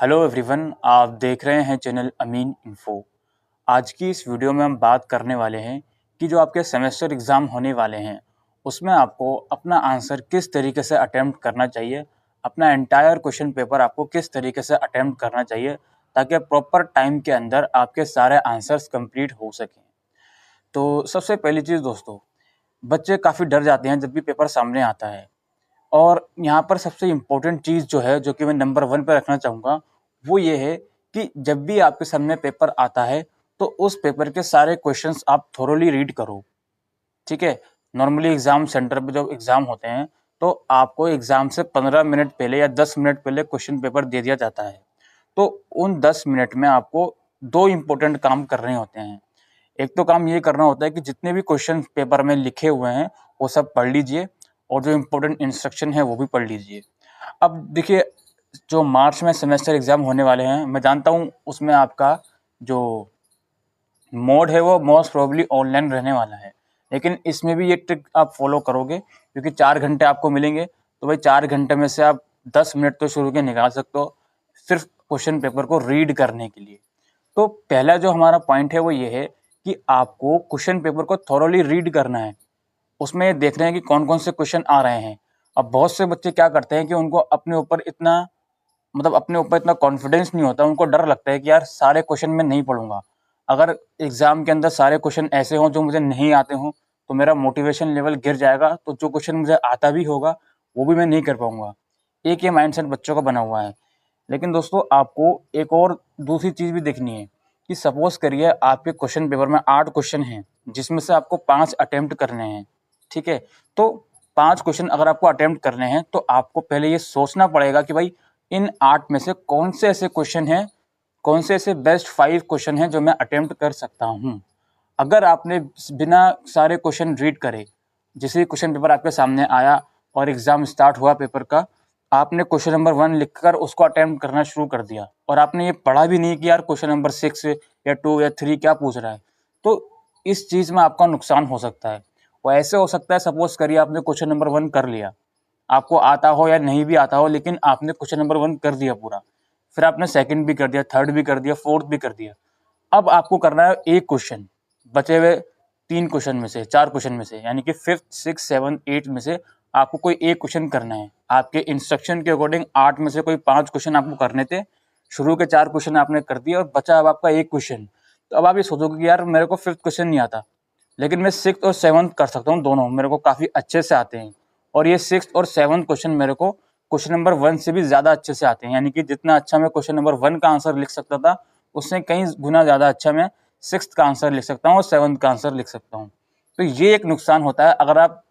Hello everyone, आप देख रहे हैं चैनल अमीन इन्फो। आज की इस वीडियो में हम बात करने वाले हैं कि जो आपके सेमेस्टर एग्ज़ाम होने वाले हैं उसमें आपको अपना आंसर किस तरीके से अटेम्प्ट करना चाहिए, अपना एंटायर क्वेश्चन पेपर आपको किस तरीके से अटेम्प्ट करना चाहिए ताकि प्रॉपर टाइम के अंदर आपके सारे आंसर्स कंप्लीट हो सकें। तो सबसे पहली चीज़ दोस्तों, बच्चे काफ़ी डर जाते हैं जब भी पेपर सामने आता है। और यहाँ पर सबसे इम्पोर्टेंट चीज़ जो है, जो कि मैं नंबर 1 पे रखना चाहूँगा, वो ये है कि जब भी आपके सामने पेपर आता है, तो उस पेपर के सारे क्वेश्चंस आप थोरोली रीड करो, ठीक है? नॉर्मली एग्ज़ाम सेंटर पे जब एग्ज़ाम होते हैं, तो आपको एग्ज़ाम से 15 मिनट पहले या 10 मिनट पहले क्वेश्चन पेपर दे दिया जाता है। तो उन 10 मिनट में आपको 2 इम्पोर्टेंट काम करने होते हैं। एक तो काम ये करना होता है कि जितने भी क्वेश्चन पेपर में लिखे हुए हैं, वो सब पढ़ लीजिए और जो इम्पोर्टेंट इंस्ट्रक्शन है वो भी पढ़ लीजिए। अब देखिए, जो मार्च में सेमेस्टर एग्ज़ाम होने वाले हैं, मैं जानता हूँ उसमें आपका जो मोड है वो मोस्ट प्रोबेबली ऑनलाइन रहने वाला है, लेकिन इसमें भी ये ट्रिक आप फॉलो करोगे क्योंकि 4 घंटे आपको मिलेंगे, तो भाई 4 घंटे में से आप 10 मिनट तो शुरू के निकाल सकते हो सिर्फ क्वेश्चन पेपर को रीड करने के लिए। तो पहला जो हमारा पॉइंट है वो ये है कि आपको क्वेश्चन पेपर को थॉरोली रीड करना है। उसमें देख रहे हैं कि कौन-कौन से क्वेश्चन आ रहे हैं। अब बहुत से बच्चे क्या करते हैं कि उनको अपने ऊपर इतना अपने ऊपर इतना कॉन्फिडेंस नहीं होता, उनको डर लगता है कि यार सारे क्वेश्चन मैं नहीं पढ़ूँगा। अगर एग्ज़ाम के अंदर सारे क्वेश्चन ऐसे हों जो मुझे नहीं आते हों, तो मेरा मोटिवेशन लेवल गिर जाएगा, तो जो क्वेश्चन मुझे आता भी होगा, वो भी मैं नहीं कर पाऊँगा। एक ये माइंडसेट बच्चों का बना हुआ है। लेकिन दोस्तों, आपको एक और दूसरी चीज़ भी देखनी है कि सपोज़ करिए आपके क्वेश्चन पेपर में 8 क्वेश्चन हैं, जिसमें से आपको 5 अटेम्प्ट करने हैं, ठीक है? तो 5 क्वेश्चन अगर आपको अटेम्प्ट करने हैं, तो आपको पहले ये सोचना पड़ेगा कि भाई इन 8 में से कौन से ऐसे क्वेश्चन हैं, कौन से ऐसे बेस्ट 5 क्वेश्चन हैं जो मैं अटेम्प्ट कर सकता हूँ। अगर आपने बिना सारे क्वेश्चन रीड करे, जैसे ही क्वेश्चन पेपर आपके सामने आया और एग्ज़ाम स्टार्ट हुआ पेपर का, आपने क्वेश्चन नंबर 1 लिखकर उसको अटेम्प्ट करना शुरू कर दिया और आपने ये पढ़ा भी नहीं कि यार क्वेश्चन नंबर 6 या 2 या 3 क्या पूछ रहा है, तो इस चीज़ में आपका नुकसान हो सकता है। वो ऐसे हो सकता है, सपोज़ करिए आपने क्वेश्चन नंबर 1 कर लिया, आपको आता हो या नहीं भी आता हो, लेकिन आपने क्वेश्चन नंबर 1 कर दिया पूरा, फिर आपने सेकंड भी कर दिया, थर्ड भी कर दिया, फोर्थ भी कर दिया। अब आपको करना है एक क्वेश्चन, बचे हुए 3 क्वेश्चन में से, 4 क्वेश्चन में से, यानी कि 5th, 6th, 7th, 8th में से आपको कोई एक क्वेश्चन करना है। आपके इंस्ट्रक्शन के अकॉर्डिंग 8 में से कोई 5 क्वेश्चन आपको करने थे, शुरू के 4 क्वेश्चन आपने कर दिए और बचा अब आपका एक क्वेश्चन। तो अब आप ये सोचोगे कि यार मेरे को 5th क्वेश्चन नहीं आता, लेकिन मैं 6th और 7th कर सकता हूँ, दोनों मेरे को काफ़ी अच्छे से आते हैं। और ये 6th और 7th क्वेश्चन मेरे को क्वेश्चन नंबर 1 से भी ज़्यादा अच्छे से आते हैं, यानी कि जितना अच्छा मैं क्वेश्चन नंबर 1 का आंसर लिख सकता था, उससे कई गुना ज़्यादा अच्छा मैं 6th का आंसर लिख सकता हूँ और 7th का आंसर लिख सकता हूँ। तो ये एक नुकसान होता है अगर आप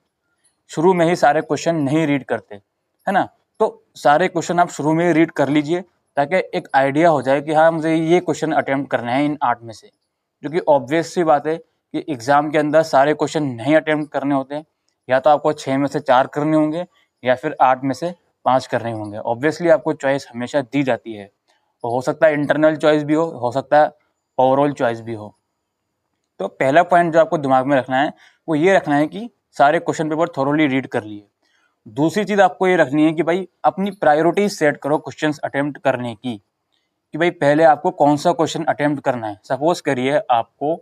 शुरू में ही सारे क्वेश्चन नहीं रीड करते, है ना? तो सारे क्वेश्चन आप शुरू में ही रीड कर लीजिए ताकि एक आइडिया हो जाए कि हाँ, मुझे ये क्वेश्चन अटेम्प्ट करने हैं इन 8 में से। क्योंकि ऑब्वियस सी बात है कि एग्ज़ाम के अंदर सारे क्वेश्चन नहीं अटेम्प्ट करने होते हैं, या तो आपको 6 में से 4 करने होंगे या फिर 8 में से 5 करने होंगे। ऑब्वियसली आपको चॉइस हमेशा दी जाती है। हो सकता है इंटरनल चॉइस भी हो सकता है ओवरऑल चॉइस भी हो। तो पहला पॉइंट जो आपको दिमाग में रखना है, वो ये रखना है कि सारे क्वेश्चन पेपर थोरोली रीड कर लिए। दूसरी चीज़ आपको ये रखनी है कि भाई अपनी प्रायोरिटी सेट करो क्वेश्चंस अटेम्प्ट करने की, कि भाई पहले आपको कौन सा क्वेश्चन अटेम्प्ट करना है। सपोज करिए आपको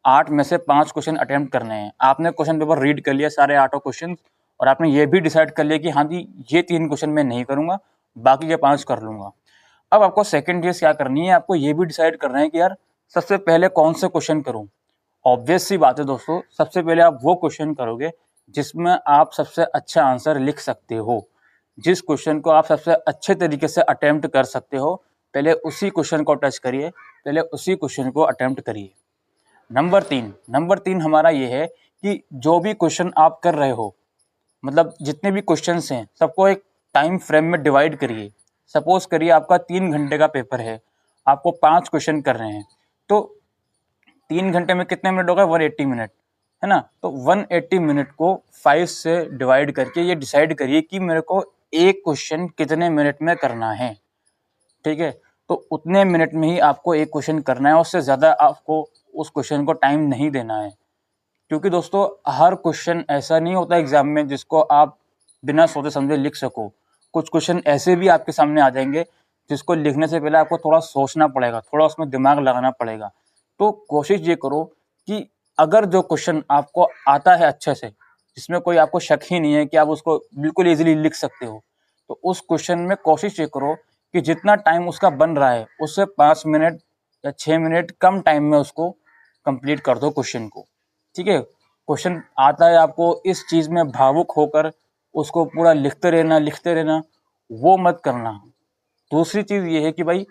8 में से 5 क्वेश्चन अटेम्प्ट करने हैं। आपने क्वेश्चन पेपर रीड कर लिया सारे 8 क्वेश्चन और आपने ये भी डिसाइड कर लिया कि हाँ जी, ये 3 क्वेश्चन मैं नहीं करूँगा, बाकी के 5 कर लूँगा। अब आपको सेकंड चीज़ क्या करनी है, आपको ये भी डिसाइड करना है कि यार सबसे पहले कौन से क्वेश्चन करूँ। ऑब्वियस सी बात है दोस्तों, सबसे पहले आप वो क्वेश्चन करोगे जिसमें आप सबसे अच्छा आंसर लिख सकते हो। जिस क्वेश्चन को आप सबसे अच्छे तरीके से अटेम्प्ट कर सकते हो, पहले उसी क्वेश्चन को टच करिए, पहले उसी क्वेश्चन को अटेम्प्ट करिए। नंबर 3 हमारा ये है कि जो भी क्वेश्चन आप कर रहे हो, जितने भी क्वेश्चंस हैं, सबको एक टाइम फ्रेम में डिवाइड करिए। सपोज करिए आपका 3 घंटे का पेपर है, आपको 5 क्वेश्चन कर रहे हैं, तो 3 घंटे में कितने मिनट होगा? 180 मिनट, है ना? तो 180 मिनट को 5 से डिवाइड करके ये डिसाइड करिए कि मेरे को एक क्वेश्चन कितने मिनट में करना है, ठीक है? तो उतने मिनट में ही आपको एक क्वेश्चन करना है, उससे ज़्यादा आपको उस क्वेश्चन को टाइम नहीं देना है। क्योंकि दोस्तों, हर क्वेश्चन ऐसा नहीं होता एग्ज़ाम में जिसको आप बिना सोचे समझे लिख सको। कुछ क्वेश्चन ऐसे भी आपके सामने आ जाएंगे जिसको लिखने से पहले आपको थोड़ा सोचना पड़ेगा, थोड़ा उसमें दिमाग लगाना पड़ेगा। तो कोशिश ये करो कि अगर जो क्वेश्चन आपको आता है अच्छे से, जिसमें कोई आपको शक ही नहीं है कि आप उसको बिल्कुल ईज़िली लिख सकते हो, तो उस क्वेश्चन में कोशिश ये करो कि जितना टाइम उसका बन रहा है, उससे 5 मिनट या 6 मिनट कम टाइम में उसको कंप्लीट कर दो क्वेश्चन को। ठीक है? क्वेश्चन आता है आपको, इस चीज़ में भावुक होकर उसको पूरा लिखते रहना, वो मत करना। दूसरी चीज़ ये है कि भाई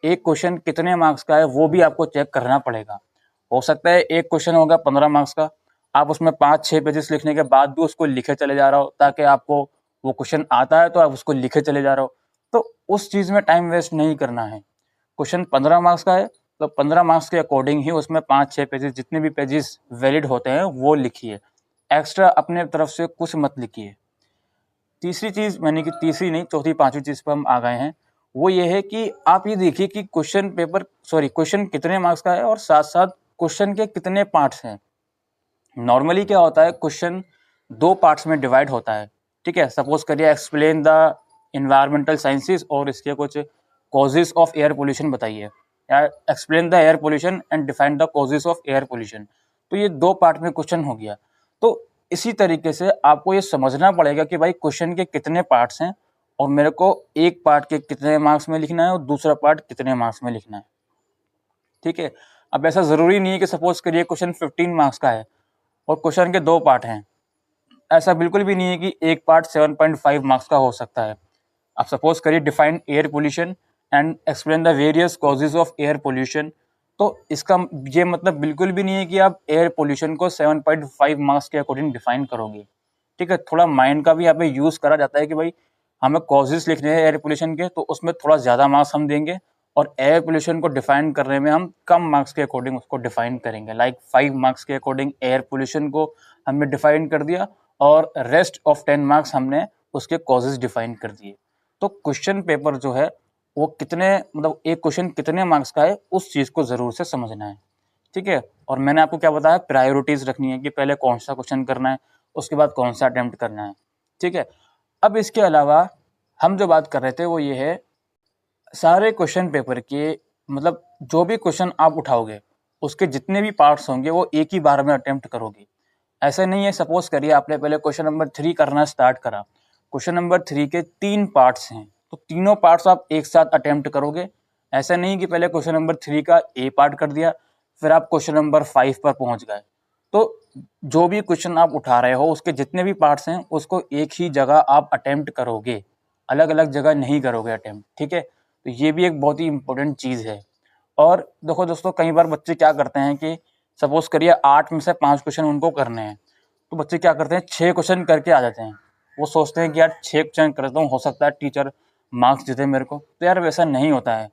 एक क्वेश्चन कितने मार्क्स का है वो भी आपको चेक करना पड़ेगा। हो सकता है एक क्वेश्चन होगा 15 मार्क्स का, आप उसमें 5-6 पेजेस लिखने के बाद भी उसको लिखे चले जा रहे हो, ताकि आपको वो क्वेश्चन आता है तो आप उसको लिखे चले जा रहे हो। तो उस चीज़ में टाइम वेस्ट नहीं करना है। क्वेश्चन 15 मार्क्स का है तो 15 मार्क्स के अकॉर्डिंग ही उसमें 5-6 पेजेस, जितने भी पेजेस वैलिड होते हैं वो लिखिए। एक्स्ट्रा अपने तरफ से कुछ मत लिखिए। तीसरी चीज़, यानी कि तीसरी नहीं, चौथी पांचवी चीज़ पर हम आ गए हैं, वो ये है कि आप ये देखिए कि क्वेश्चन कितने मार्क्स का है और साथ साथ क्वेश्चन के कितने पार्ट्स हैं। नॉर्मली क्या होता है, क्वेश्चन 2 पार्ट्स में डिवाइड होता है। ठीक है? सपोज करिए एक्सप्लेन द एनवायरमेंटल साइंसेज और इसके कुछ कॉजेज ऑफ एयर पोल्यूशन बताइए, या explain the air pollution and define the causes of air pollution. तो ये 2 पार्ट में क्वेश्चन हो गया। तो इसी तरीके से आपको ये समझना पड़ेगा कि भाई क्वेश्चन के कितने पार्ट्स हैं और मेरे को एक पार्ट के कितने मार्क्स में लिखना है और दूसरा पार्ट कितने मार्क्स में लिखना है। ठीक है? अब ऐसा ज़रूरी नहीं है कि सपोज करिए क्वेश्चन 15 मार्क्स का है और क्वेश्चन के 2 पार्ट हैं। ऐसा बिल्कुल भी नहीं है कि एक पार्ट 7.5 मार्क्स का हो सकता है। अब सपोज करिए define air pollution and explain the various causes of air pollution. तो इसका ये मतलब बिल्कुल भी नहीं है कि आप एयर पोल्यूशन को 7.5 मार्क्स के अकॉर्डिंग डिफाइन करोगे। ठीक है? थोड़ा माइंड का भी यहाँ पे यूज़ करा जाता है कि भाई हमें कॉजेज लिखने हैं एयर पोल्यूशन के, तो उसमें थोड़ा ज़्यादा मार्क्स हम देंगे और एयर पोल्यूशन को डिफाइन करने में हम कम मार्क्स के अकॉर्डिंग उसको डिफाइन करेंगे। लाइक 5 मार्क्स के अकॉर्डिंग एयर पोल्यूशन को हमने डिफाइन कर दिया और रेस्ट ऑफ 10 मार्क्स हमने उसके कॉजेज डिफाइन कर दिए। तो क्वेश्चन पेपर जो है वो कितने, मतलब एक क्वेश्चन कितने मार्क्स का है, उस चीज़ को ज़रूर से समझना है। ठीक है? और मैंने आपको क्या बताया, प्रायोरिटीज़ रखनी है कि पहले कौन सा क्वेश्चन करना है, उसके बाद कौन सा अटेम्प्ट करना है। ठीक है? अब इसके अलावा हम जो बात कर रहे थे वो ये है, सारे क्वेश्चन पेपर के, मतलब जो भी क्वेश्चन आप उठाओगे उसके जितने भी पार्ट्स होंगे वो एक ही बार में अटेम्प्ट करोगे। ऐसा नहीं है, सपोज करिए आपने पहले क्वेश्चन नंबर 3 करना स्टार्ट करा, क्वेश्चन नंबर 3 के 3 पार्ट्स हैं तो तीनों पार्ट्स आप एक साथ अटेम्प्ट करोगे। ऐसा नहीं कि पहले क्वेश्चन नंबर 3 का ए पार्ट कर दिया फिर आप क्वेश्चन नंबर 5 पर पहुंच गए। तो जो भी क्वेश्चन आप उठा रहे हो उसके जितने भी पार्ट्स हैं उसको एक ही जगह आप अटेम्प्ट करोगे, अलग अलग जगह नहीं करोगे अटेम्प्ट। ठीक है? तो ये भी एक बहुत ही इंपॉर्टेंट चीज़ है। और देखो दोस्तों, कई बार बच्चे क्या करते हैं कि सपोज करिए 8 में से 5 क्वेश्चन उनको करने हैं, तो बच्चे क्या करते हैं 6 क्वेश्चन करके आ जाते हैं। वो सोचते हैं कि यार 6 क्वेश्चन करता हूँ, हो सकता है टीचर मार्क्स देते मेरे को। तो यार वैसा नहीं होता है,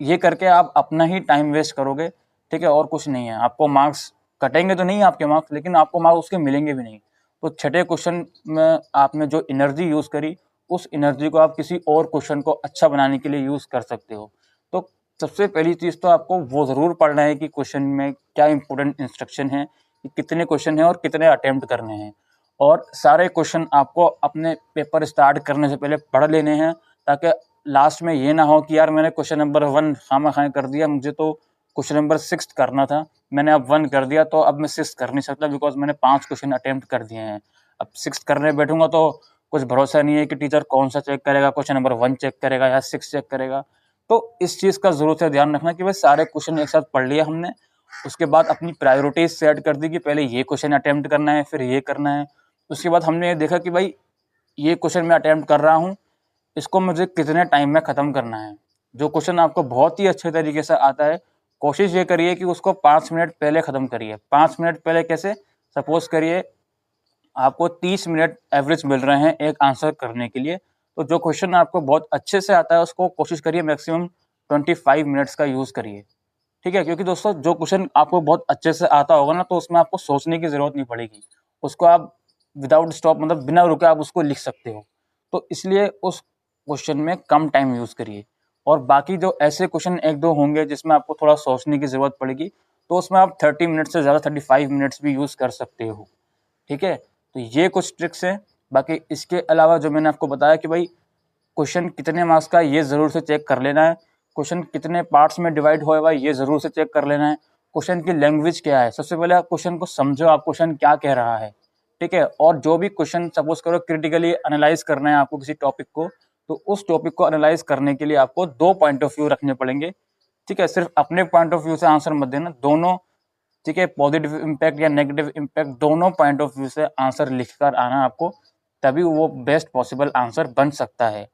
ये करके आप अपना ही टाइम वेस्ट करोगे। ठीक है? और कुछ नहीं है, आपको मार्क्स कटेंगे तो नहीं आपके मार्क्स, लेकिन आपको मार्क्स उसके मिलेंगे भी नहीं। तो छठे क्वेश्चन में आपने जो एनर्जी यूज़ करी, उस एनर्जी को आप किसी और क्वेश्चन को अच्छा बनाने के लिए यूज़ कर सकते हो। तो सबसे पहली चीज़ तो आपको वो ज़रूर पढ़ना है कि क्वेश्चन में क्या इंपॉर्टेंट इंस्ट्रक्शन है, कि कितने क्वेश्चन हैं और कितने अटेम्प्ट करने हैं। और सारे क्वेश्चन आपको अपने पेपर स्टार्ट करने से पहले पढ़ लेने हैं, ताकि लास्ट में ये ना हो कि यार मैंने क्वेश्चन नंबर 1 खामा-खाए कर दिया, मुझे तो क्वेश्चन नंबर 6 करना था, मैंने अब 1 कर दिया तो अब मैं 6 कर नहीं सकता बिकॉज़ मैंने 5 क्वेश्चन अटेम्प्ट कर दिए हैं। अब 6 करने बैठूँगा तो कुछ भरोसा नहीं है कि टीचर कौन-सा चेक करेगा, क्वेश्चन नंबर 1 चेक करेगा या 6 चेक करेगा। तो इस चीज़ का ज़रूर से ध्यान रखना कि भाई सारे क्वेश्चन एक साथ पढ़ लिया हमने, उसके बाद अपनी प्रायोरिटीज़ सेट कर दी कि पहले ये क्वेश्चन अटेम्प्ट करना है, फिर ये करना है। उसके बाद हमने ये देखा कि भाई ये क्वेश्चन मैं अटेम्प्ट कर रहा हूँ, इसको मुझे कितने टाइम में ख़त्म करना है। जो क्वेश्चन आपको बहुत ही अच्छे तरीके से आता है, कोशिश ये करिए कि उसको 5 मिनट पहले ख़त्म करिए। 5 मिनट पहले कैसे? सपोज़ करिए आपको 30 मिनट एवरेज मिल रहे हैं एक आंसर करने के लिए, तो जो क्वेश्चन आपको बहुत अच्छे से आता है उसको कोशिश करिए मैक्सिमम 25 मिनट्स का यूज़ करिए। ठीक है? क्योंकि दोस्तों जो क्वेश्चन आपको बहुत अच्छे से आता होगा ना, तो उसमें आपको सोचने की ज़रूरत नहीं पड़ेगी। उसको आप विदाउट स्टॉप, मतलब बिना रुके आप उसको लिख सकते हो। तो इसलिए उस क्वेश्चन में कम टाइम यूज़ करिए। और बाकी जो ऐसे क्वेश्चन 1-2 होंगे जिसमें आपको थोड़ा सोचने की ज़रूरत पड़ेगी, तो उसमें आप 30 मिनट से ज़्यादा 35 मिनट्स भी यूज़ कर सकते हो। ठीक है? तो ये कुछ ट्रिक्स हैं। बाकी इसके अलावा जो मैंने आपको बताया कि भाई क्वेश्चन कितने मार्क्स का ये ज़रूर से चेक कर लेना है, क्वेश्चन कितने पार्ट्स में डिवाइड होएगा ये ज़रूर से चेक कर लेना है, क्वेश्चन की लैंग्वेज क्या है, सबसे पहले आप क्वेश्चन को समझो, आप क्वेश्चन क्या कह रहा है, ठीक है। और जो भी क्वेश्चन सपोज करो क्रिटिकली एनालाइज करना है आपको किसी टॉपिक को, तो उस टॉपिक को एनालाइज करने के लिए आपको दो पॉइंट ऑफ व्यू रखने पड़ेंगे, ठीक है। सिर्फ अपने पॉइंट ऑफ व्यू से आंसर मत देना, दोनों, ठीक है, पॉजिटिव इम्पैक्ट या नेगेटिव इम्पैक्ट दोनों पॉइंट ऑफ व्यू से आंसर लिखकर आना आपको, तभी वो बेस्ट पॉसिबल आंसर बन सकता है।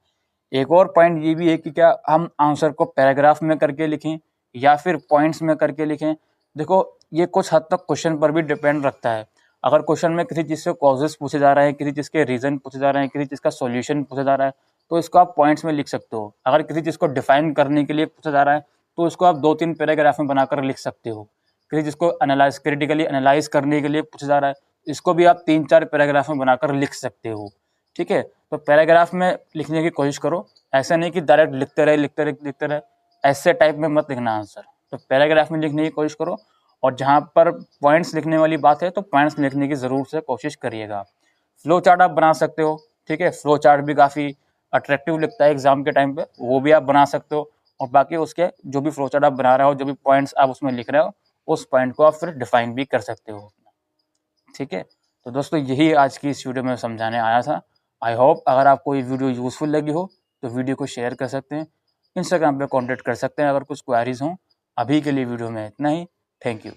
एक और पॉइंट ये भी है कि क्या हम आंसर को पैराग्राफ में करके लिखें या फिर पॉइंट्स में करके लिखें। देखो ये कुछ हद तक क्वेश्चन पर भी डिपेंड रखता है। अगर क्वेश्चन में किसी चीज़ से कॉजेस पूछे जा रहे हैं, किसी चीज़ के रीज़न पूछे जा रहे हैं, किसी चीज़ का सॉल्यूशन पूछा जा रहा है, तो इसको आप पॉइंट्स में लिख सकते हो। अगर किसी चीज़ को डिफाइन करने के लिए पूछा जा रहा है तो इसको आप 2-3 पैराग्राफ में बनाकर लिख सकते हो। किसी चीज़ को क्रिटिकली एनालाइज करने के लिए पूछा जा रहा है, इसको भी आप 3-4 पैराग्राफ में बनाकर लिख सकते हो, ठीक है। तो पैराग्राफ में लिखने की कोशिश करो, ऐसा नहीं कि डायरेक्ट लिखते रहे, ऐसे टाइप में मत लिखना आंसर। तो पैराग्राफ में लिखने की कोशिश करो, और जहाँ पर पॉइंट्स लिखने वाली बात है तो पॉइंट्स लिखने की ज़रूर से कोशिश करिएगा। फ्लो चार्ट आप बना सकते हो, ठीक है, फ्लो चार्ट भी काफ़ी अट्रैक्टिव लगता है एग्जाम के टाइम पे, वो भी आप बना सकते हो। और बाकी उसके जो भी फ्लो चार्ट आप बना रहे हो, जो भी पॉइंट्स आप उसमें लिख रहे हो, उस पॉइंट को आप फिर डिफाइन भी कर सकते हो, ठीक है। तो दोस्तों यही आज की इस वीडियो में समझाने आया था। आई होप अगर आपको ये वीडियो यूज़फुल लगी हो तो वीडियो को शेयर कर सकते हैं, इंस्टाग्राम पे कांटेक्ट कर सकते हैं अगर कुछ क्वेरीज हों। अभी के लिए वीडियो में इतना ही। Thank you.